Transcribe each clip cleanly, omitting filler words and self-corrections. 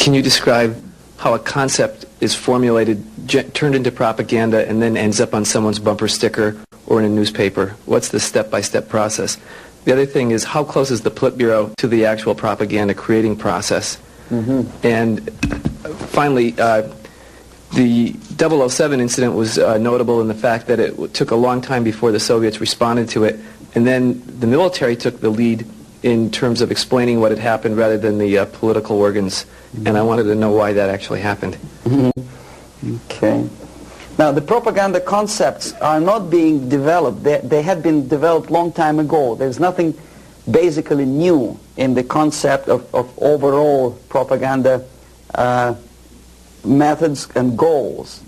Can you describe how a concept is formulated, turned into propaganda, and then ends up on someone's bumper sticker or in a newspaper? What's the step-by-step process? The other thing is, how close is the Politburo to the actual propaganda creating process? And finally, the 007 incident was notable in the fact that it took a long time before the Soviets responded to it, and then the military took the lead in terms of explaining what had happened rather than the political organs, and I wanted to know why that actually happened. Okay. Now, the propaganda concepts are not being developed. They had been developed long time ago. There's nothing basically new in the concept of overall propaganda methods and goals.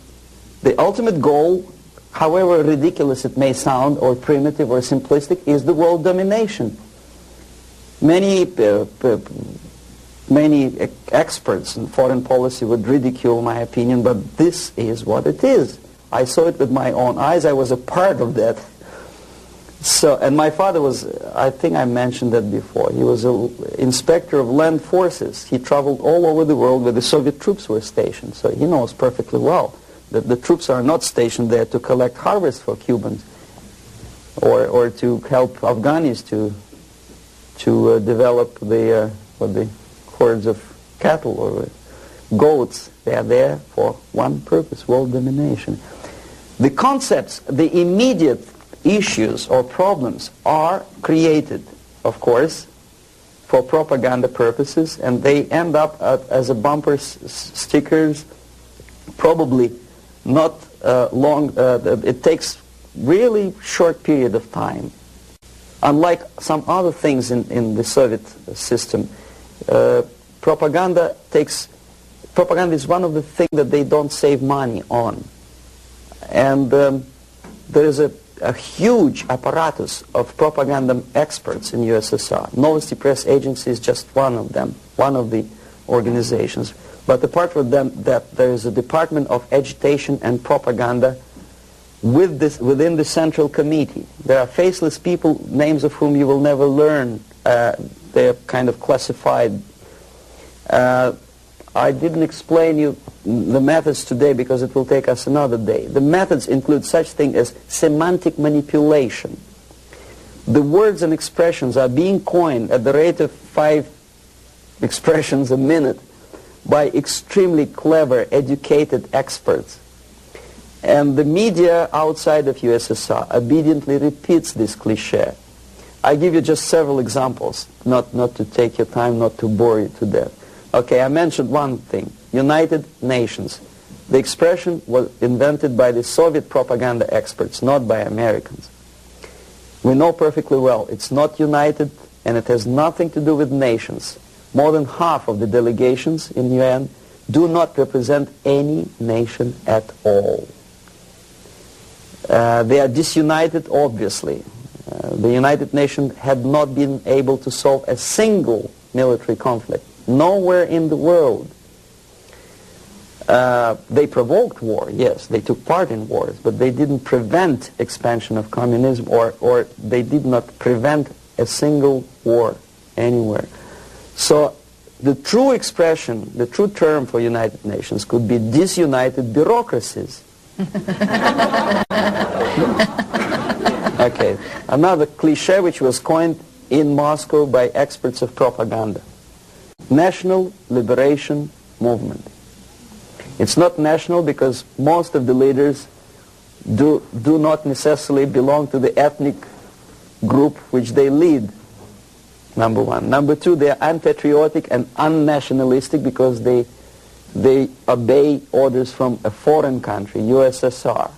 The ultimate goal, however ridiculous it may sound, or primitive or simplistic, is the world domination. Many experts in foreign policy would ridicule my opinion, but this is what it is. I saw it with my own eyes. I was a part of that. So, and my father was, I think I mentioned that before, he was an inspector of land forces. He traveled all over the world where the Soviet troops were stationed. So he knows perfectly well that the troops are not stationed there to collect harvest for Cubans or to help Afghanis to develop the hordes of cattle or goats. They are there for one purpose, world domination. The concepts, the immediate issues or problems are created, of course, for propaganda purposes, and they end up as a bumper stickers, probably not long. It takes really short period of time. Unlike some other things in the Soviet system, propaganda is one of the things that they don't save money on. And there is a huge apparatus of propaganda experts in USSR. Novosti Press Agency is just one of them, one of the organizations. But apart from that, there is a Department of Agitation and Propaganda within the Central Committee. There are faceless people, names of whom you will never learn. They're kind of classified. I didn't explain you the methods today because it will take us another day. The methods include such things as semantic manipulation. The words and expressions are being coined at the rate of 5 expressions a minute by extremely clever, educated experts. And the media outside of USSR obediently repeats this cliché. I give you just several examples, not to take your time, not to bore you to death. Okay, I mentioned one thing, United Nations. The expression was invented by the Soviet propaganda experts, not by Americans. We know perfectly well it's not united and it has nothing to do with nations. More than half of the delegations in UN do not represent any nation at all. They are disunited, obviously. The United Nations had not been able to solve a single military conflict. Nowhere in the world. They provoked war, yes, they took part in wars, but they didn't prevent expansion of communism or they did not prevent a single war anywhere. So the true expression, the true term for United Nations could be disunited bureaucracies. Okay, another cliché which was coined in Moscow by experts of propaganda. National Liberation Movement. It's not national because most of the leaders do not necessarily belong to the ethnic group which they lead, number one. Number two, they are unpatriotic and unnationalistic because they obey orders from a foreign country, USSR.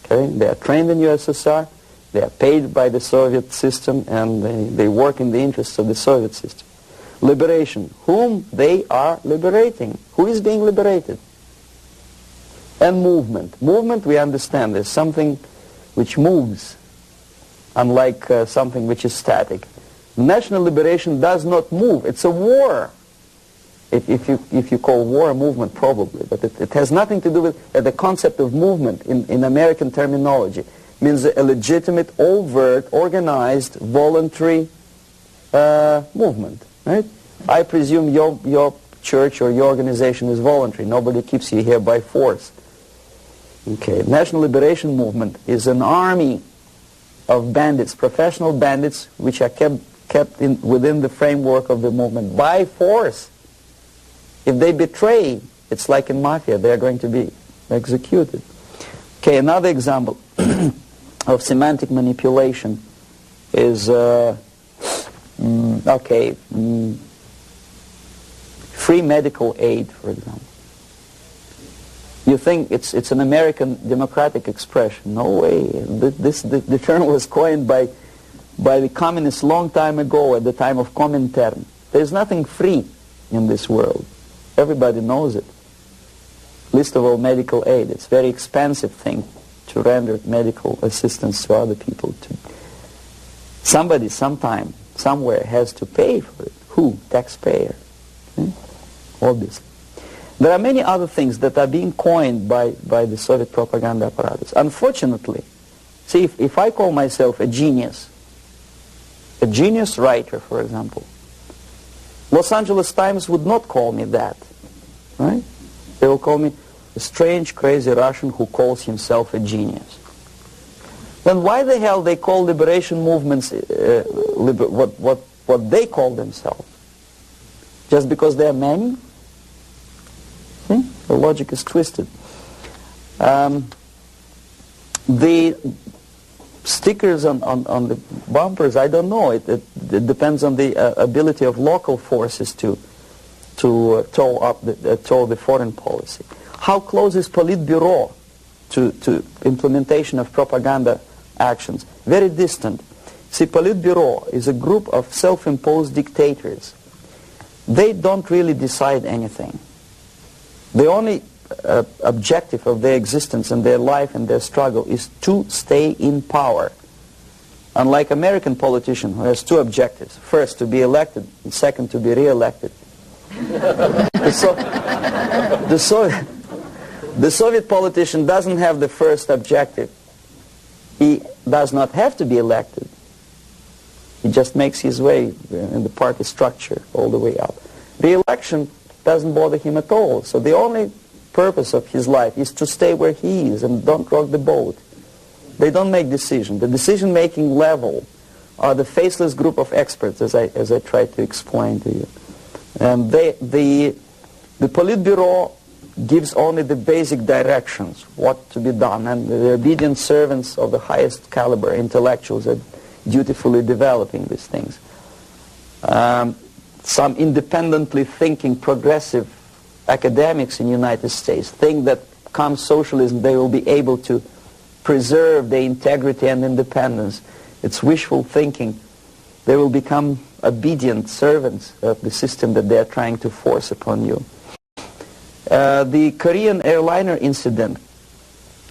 Okay? They are trained in USSR, they are paid by the Soviet system, and they work in the interests of the Soviet system. Liberation. Whom they are liberating. Who is being liberated? And movement. Movement, we understand, is something which moves, unlike something which is static. National liberation does not move. It's a war. If you call war a movement, probably. But it has nothing to do with the concept of movement in American terminology. It means a legitimate, overt, organized, voluntary movement. Right? I presume your church or your organization is voluntary. Nobody keeps you here by force. Okay, National Liberation Movement is an army of bandits, professional bandits, which are kept within the framework of the movement by force. If they betray, it's like in mafia, they are going to be executed. Okay, another example of semantic manipulation is, free medical aid, for example. You think it's an American democratic expression. No way. The term was coined by the communists long time ago, at the time of Comintern. There's nothing free in this world. Everybody knows it. Least of all medical aid. It's a very expensive thing to render medical assistance to other people. Somebody, sometime, somewhere has to pay for it. Who? Taxpayer. Obviously. There are many other things that are being coined by the Soviet propaganda apparatus. Unfortunately, see, if I call myself a genius writer, for example, Los Angeles Times would not call me that, right? They will call me a strange, crazy Russian who calls himself a genius. Then why the hell they call liberation movements what they call themselves? Just because they are many? See? The logic is twisted. The stickers on the bumpers, I don't know. It depends on the ability of local forces to toe the foreign policy. How close is Politburo to implementation of propaganda actions? Very distant. See, Politburo is a group of self-imposed dictators. They don't really decide anything. The only objective of their existence and their life and their struggle is to stay in power. Unlike American politician who has two objectives. First, to be elected, and second, to be re-elected. The Soviet politician doesn't have the first objective. He does not have to be elected. He just makes his way in the party structure all the way up. Re-election doesn't bother him at all. So the only purpose of his life is to stay where he is and don't rock the boat. They don't make decisions. The decision-making level are the faceless group of experts, as I tried to explain to you. And the Politburo gives only the basic directions, what to be done, and the obedient servants of the highest caliber intellectuals are dutifully developing these things. Some independently thinking progressive academics in the United States think that come socialism they will be able to preserve their integrity and independence. It's wishful thinking. They will become obedient servants of the system that they are trying to force upon you. The Korean airliner incident,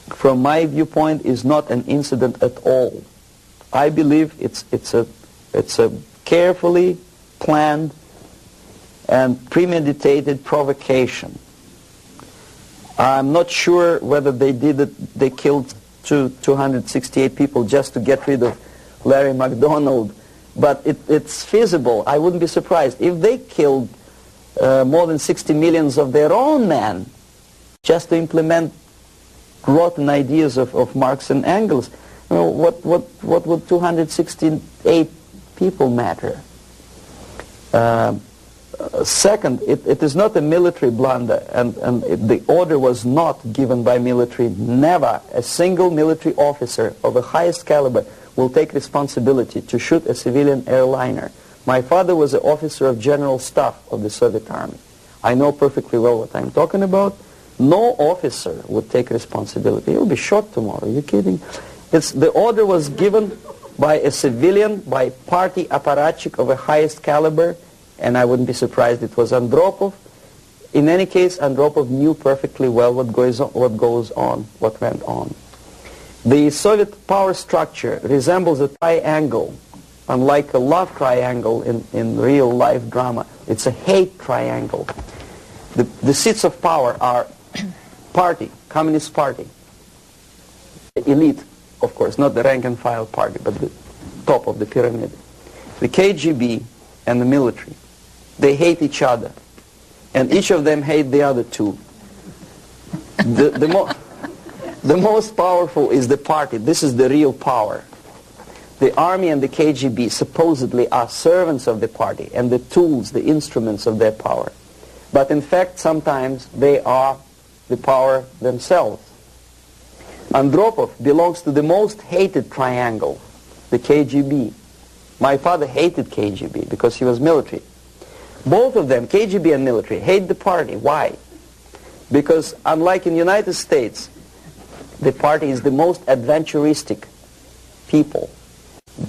from my viewpoint, is not an incident at all. I believe it's a carefully planned and premeditated provocation. I'm not sure whether they did it. They killed 268 people just to get rid of Larry McDonald, but it's feasible. I wouldn't be surprised if they killed more than 60 million of their own men just to implement rotten ideas of Marx and Engels. You know, what would 268 people matter? Second, it is not a military blunder, and the order was not given by military. Never a single military officer of the highest caliber will take responsibility to shoot a civilian airliner. My father was an officer of general staff of the Soviet Army. I know perfectly well what I'm talking about. No officer would take responsibility. He will be shot tomorrow. Are you kidding? The order was given by a civilian, by party apparatchik of the highest caliber, and I wouldn't be surprised it was Andropov. In any case, Andropov knew perfectly well what went on. The Soviet power structure resembles a triangle, unlike a love triangle in real life drama. It's a hate triangle. The seats of power are party, Communist Party, elite, of course, not the rank and file party, but the top of the pyramid. The KGB and the military. They hate each other. and each of them hate the other two. The most powerful is the party. This is the real power. The army and the KGB supposedly are servants of the party and the tools, the instruments of their power. But in fact, sometimes they are the power themselves. Andropov belongs to the most hated triangle, the KGB. My father hated KGB because he was military. Both of them, KGB and military, hate the party. Why? Because unlike in the United States, the party is the most adventuristic people.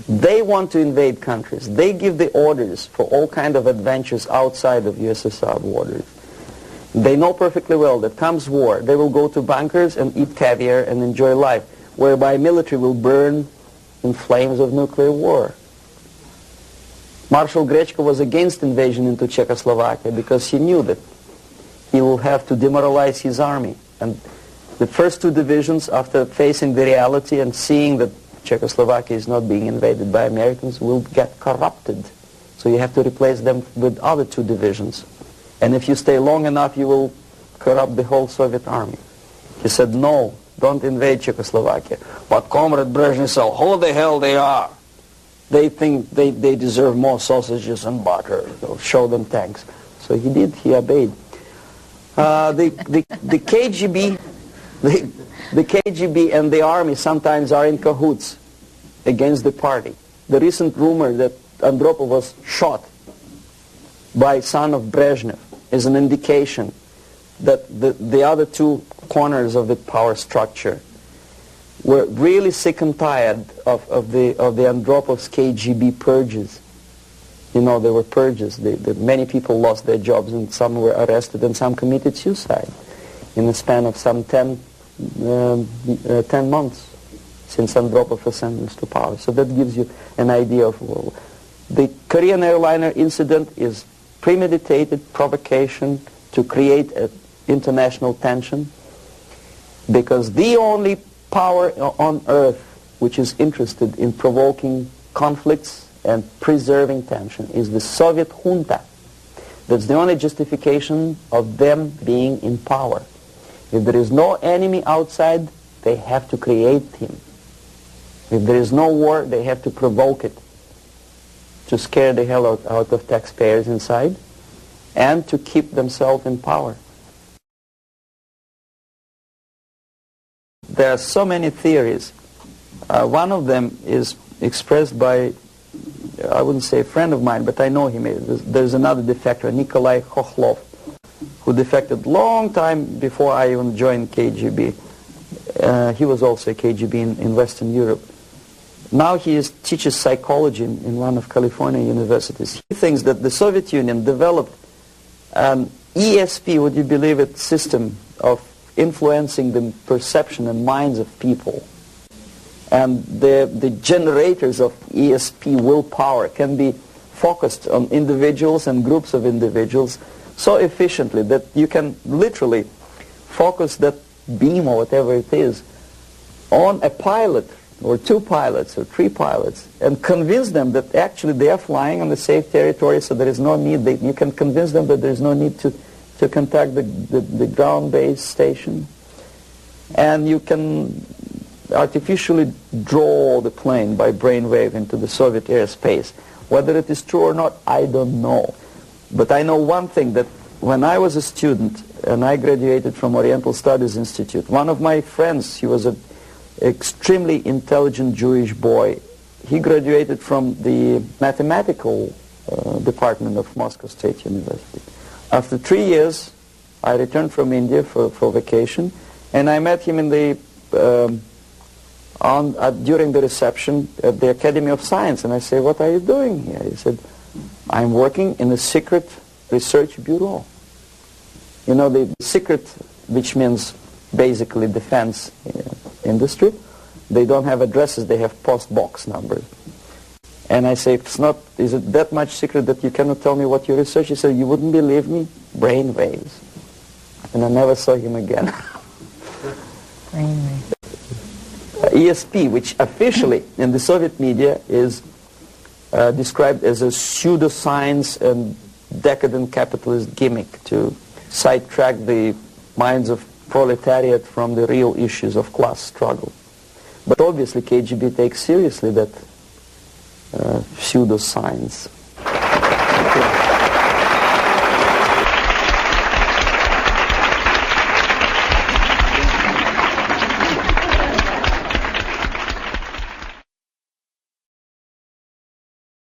They want to invade countries. They give the orders for all kinds of adventures outside of USSR borders. They know perfectly well that comes war, they will go to bunkers and eat caviar and enjoy life, whereby military will burn in flames of nuclear war. Marshal Grechko was against invasion into Czechoslovakia because he knew that he will have to demoralize his army. And the first two divisions, after facing the reality and seeing that Czechoslovakia is not being invaded by Americans, will get corrupted. So you have to replace them with other two divisions. And if you stay long enough, you will corrupt the whole Soviet army. He said, no, don't invade Czechoslovakia. But Comrade Brezhnev said, who the hell they are? They think they deserve more sausages and butter. So show them tanks. So he did, he obeyed. The KGB, the KGB and the army sometimes are in cahoots against the party. The recent rumor that Andropov was shot by son of Brezhnev is an indication that the other two corners of the power structure were really sick and tired of the Andropov's KGB purges. You know, there were purges. Many people lost their jobs, and some were arrested, and some committed suicide in the span of some 10 months since Andropov was sentenced to power. So that gives you an idea of the Korean airliner incident is premeditated provocation to create an international tension, because the only power on earth which is interested in provoking conflicts and preserving tension is the Soviet junta. That's the only justification of them being in power. If there is no enemy outside, they have to create him. If there is no war, they have to provoke it, to scare the hell out of taxpayers inside, and to keep themselves in power. There are so many theories. One of them is expressed by, I wouldn't say a friend of mine, but I know him. There's another defector, Nikolai Khokhlov, who defected long time before I even joined KGB. He was also a KGB in Western Europe. Now he teaches psychology in one of California universities. He thinks that the Soviet Union developed an ESP, would you believe it, system of influencing the perception and minds of people. And the generators of ESP willpower can be focused on individuals and groups of individuals so efficiently that you can literally focus that beam or whatever it is on a pilot or two pilots or three pilots and convince them that actually they are flying on the safe territory, so there is no need. You can convince them that there is no need to contact the ground-based station. And you can artificially draw the plane by brainwave into the Soviet airspace. Whether it is true or not, I don't know. But I know one thing, that when I was a student and I graduated from Oriental Studies Institute, one of my friends, he was an extremely intelligent Jewish boy. He graduated from the mathematical department of Moscow State University. After 3 years, I returned from India for vacation, and I met him in the during the reception at the Academy of Science, and I said, "What are you doing here?" He said, "I'm working in a secret research bureau." You know, the secret, which means basically defense industry, they don't have addresses, they have post box numbers. And I say, is it that much secret that you cannot tell me what you research? He said, "You wouldn't believe me, brain waves." And I never saw him again. Brain waves. ESP, which officially in the Soviet media is described as a pseudoscience and decadent capitalist gimmick to sidetrack the minds of proletariat from the real issues of class struggle. But obviously KGB takes seriously that pseudoscience.